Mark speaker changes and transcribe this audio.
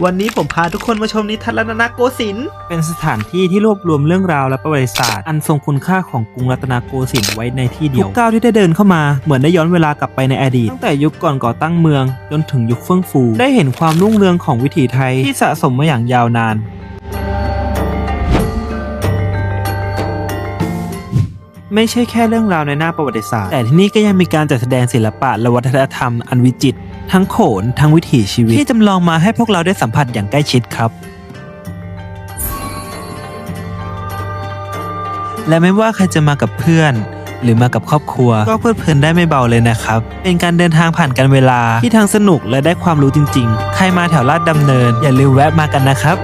Speaker 1: วันนี้ผมพาทุกคนมาชมนิทรรศรัตนโกสินทร์เป็นสถานที่ที่รวบรวมเรื่องราวและประวัติศาสตร์อันทรงคุณค่าของกรุงรัตนโกสินทร์ไว้ในที่เดียวทุกก้าวที่ได้เดินเข้ามาเหมือนได้ย้อนเวลากลับไปในอดีตตั้งแต่ยุคก่อนก่อตั้งเมืองจนถึงยุคเฟื่องฟูได้เห็นความรุ่งเรืองของวิถีไทยที่สะสมมาอย่างยาวนานไม่ใช่แค่เรื่องราวในหน้าประวัติศาสตร์แต่ที่นี่ก็ยังมีการจัดแสดงศิลปะและวัฒนธรรมอันวิจิตรทั้งโขนทั้งวิถีชีวิตที่จำลองมาให้พวกเราได้สัมผัสอย่างใกล้ชิดครับและไม่ว่าใครจะมากับเพื่อนหรือมากับครอบครัวก็เพลิดเพลินได้ไม่เบาเลยนะครับเป็นการเดินทางผ่านกันเวลาที่ทั้งสนุกและได้ความรู้จริงๆใครมาแถวลาดดำเนินอย่าลืมแวะมากันนะครับ